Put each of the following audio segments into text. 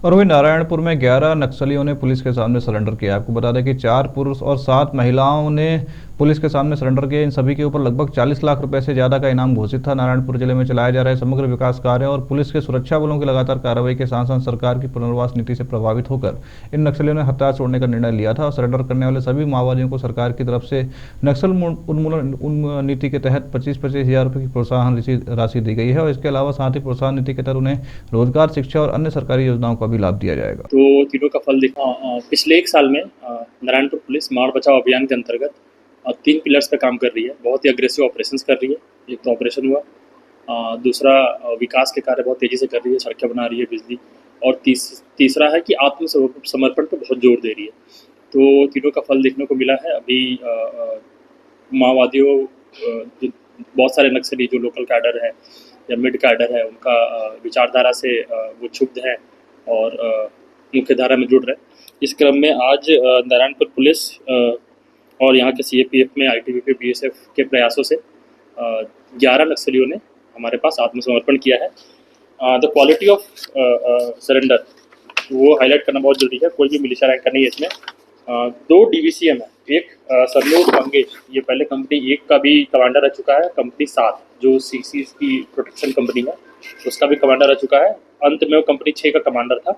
और वही नारायणपुर में 11 नक्सलियों ने पुलिस के सामने सरेंडर किया। आपको बता दें कि 4 पुरुष और 7 महिलाओं ने पुलिस के सामने सरेंडर किया। इन सभी के ऊपर लगभग 40 लाख रुपए से ज्यादा का इनाम घोषित था। नारायणपुर जिले में चलाए जा रहे समग्र विकास कार्य और पुलिस के सुरक्षा बलों की लगातार कार्रवाई के साथ साथ सरकार की पुनर्वास नीति से प्रभावित होकर इन नक्सलियों ने हथियार छोड़ने का निर्णय लिया था और सरेंडर करने वाले सभी माओवादियों को सरकार की तरफ से नक्सल उन्मूलन नीति के तहत 25-25 हजार रुपये की प्रोत्साहन राशि दी गई है और इसके अलावा साथ ही प्रोत्साहन नीति के तहत उन्हें रोजगार, शिक्षा और अन्य सरकारी योजनाओं का भी लाभ दिया जाएगा। तो तीनों का फल देखा। पिछले 1 साल में नारायणपुर पुलिस मार बचाओ अभियान के अंतर्गत 3 पिलर्स पे काम कर रही है। बहुत ही अग्रेसिव ऑपरेशंस कर रही है। एक तो ऑपरेशन हुआ, दूसरा विकास के कार्य बहुत तेज़ी से कर रही है, सड़कें बना रही है, बिजली, और तीसरा है कि आत्मसमर्पण पर बहुत जोर दे रही है। तो तीनों का फल देखने को मिला है। अभी माओवादियों, जो बहुत सारे नक्सली जो लोकल कैडर है या मिड कैडर है, उनका विचारधारा से वो क्षुब्ध है और मुख्य धारा में जुड़ रहे हैं। इस क्रम में आज नारायणपुर पुलिस और यहाँ के सीएपीएफ में आईटीबीपी बीएसएफ के प्रयासों से 11 नक्सलियों ने हमारे पास आत्मसमर्पण किया है। द क्वालिटी ऑफ सरेंडर वो हाईलाइट करना बहुत जरूरी है। कोई भी मिलिशिया रैंक नहीं है इसमें। 2 डीवीसीएम है। एक सरनोट मंगेश, ये पहले कंपनी 1 का भी कमांडर रह चुका है। कंपनी 7 जो सीसी की प्रोटेक्शन कंपनी है, उसका भी कमांडर रह चुका है। अंत में वो कंपनी 6 का कमांडर था।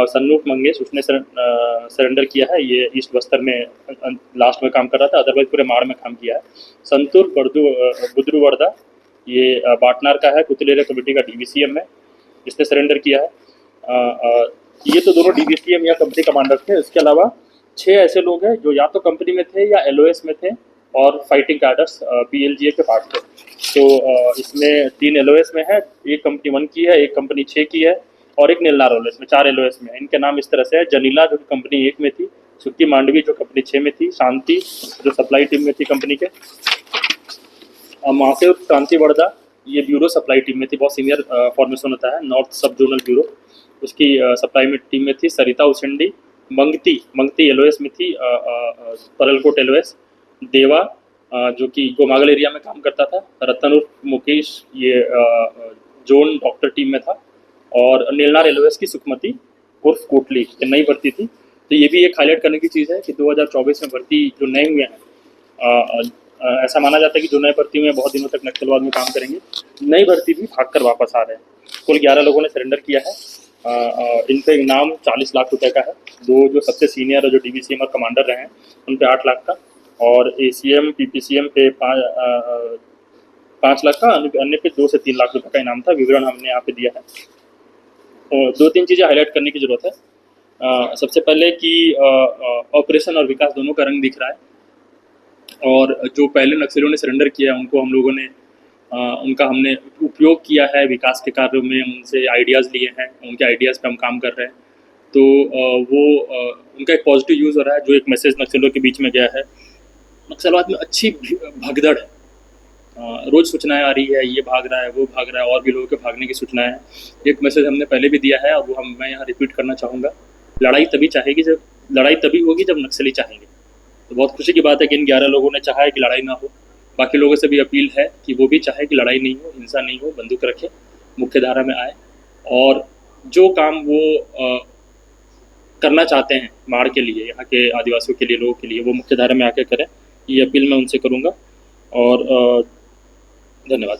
सन्नूप मंगेश, उसने सरेंडर किया है। ये ईस्ट बस्तर में लास्ट में काम कर रहा था, अदरवाइज पूरे माड़ में काम किया है। संतूर बुद्रुवर्दा, ये बाटनार का है, कुतलेरा कमेटी का डीवीसीएम है, इसने सरेंडर किया है। ये तो दोनों डीवीसीएम या कंपनी कमांडर थे। इसके अलावा 6 ऐसे लोग हैं जो या तो कंपनी में थे या एलओएस में थे और फाइटिंग कैडर्स पीएलजीए के पार्ट थे। तो इसमें 3 एलओएस में है, एक कंपनी 1 की है, एक कंपनी 6 की है और एक नीलनार एलओएस में। 4 एलओएस में। इनके नाम इस तरह से है: जनीला जो कंपनी 1 में थी, सुक्की मांडवी जो कंपनी 6 में थी, शांति जो सप्लाई टीम में थी कंपनी के, महासेव क्रांति वर्दा ये ब्यूरो सप्लाई टीम में थी, बहुत सीनियर फॉर्मेशन होता है, नॉर्थ सब जोनल ब्यूरो, उसकी सप्लाई में टीम में थी। सरिता उसेंडी मंगती एलओएस में थी, परलकोट एलओएस। देवा जो कि गोमागल एरिया में काम करता था। रतन उर्फ मुकेश ये जोन डॉक्टर टीम में था। और नीलनार एलओएस की सुखमती उर्फ कोटली, ये नई भर्ती थी। तो ये भी एक हाईलाइट करने की चीज़ है कि 2024 में भर्ती जो नए हुए हैं, ऐसा माना जाता है कि जो नए भर्ती में बहुत दिनों तक नक्सलवाद में काम करेंगे, नई भर्ती भी भागकर वापस आ रहे हैं। कुल 11 लोगों ने सरेंडर किया है। इन पे इनाम 40 लाख रुपए का है। 2 जो सबसे सीनियर और जो डीवीसीएम और कमांडर रहे हैं उन पे 8 लाख का, और एसीएम पीपीसीएम पे 5 लाख का, अन्य पे 2 से 3 लाख रुपए का इनाम था। विवरण हमने यहाँ पे दिया है। और 2-3 चीज़ें हाईलाइट करने की जरूरत है। सबसे पहले कि ऑपरेशन और विकास दोनों का रंग दिख रहा है, और जो पहले नक्सलियों ने सरेंडर किया उनको हम लोगों ने उनका हमने उपयोग किया है विकास के कार्यों में, उनसे आइडियाज़ लिए हैं, उनके आइडियाज़ पे हम काम कर रहे हैं। तो वो उनका एक पॉजिटिव यूज़ हो रहा है, जो एक मैसेज नक्सलियों के बीच में गया है। नक्सलवाद में अच्छी भगदड़ है, रोज़ सूचनाएं आ रही है, ये भाग रहा है, वो भाग रहा है, और भी लोगों के भागने की सूचनाएं हैं। एक मैसेज हमने पहले भी दिया है और वो मैं यहाँ रिपीट करना चाहूँगा: लड़ाई तभी होगी जब नक्सली चाहेंगे। तो बहुत खुशी की बात है कि इन 11 लोगों ने चाहा है कि लड़ाई ना हो। बाकी लोगों से भी अपील है कि वो भी चाहे कि लड़ाई नहीं हो, हिंसा नहीं हो, बंदूक रखें, मुख्य धारा में आए और जो काम वो करना चाहते हैं माड़ के लिए, यहाँ के आदिवासियों के लिए, लोगों के लिए, वो मुख्य धारा में आके करें। ये अपील मैं उनसे करूँगा और धन्यवाद।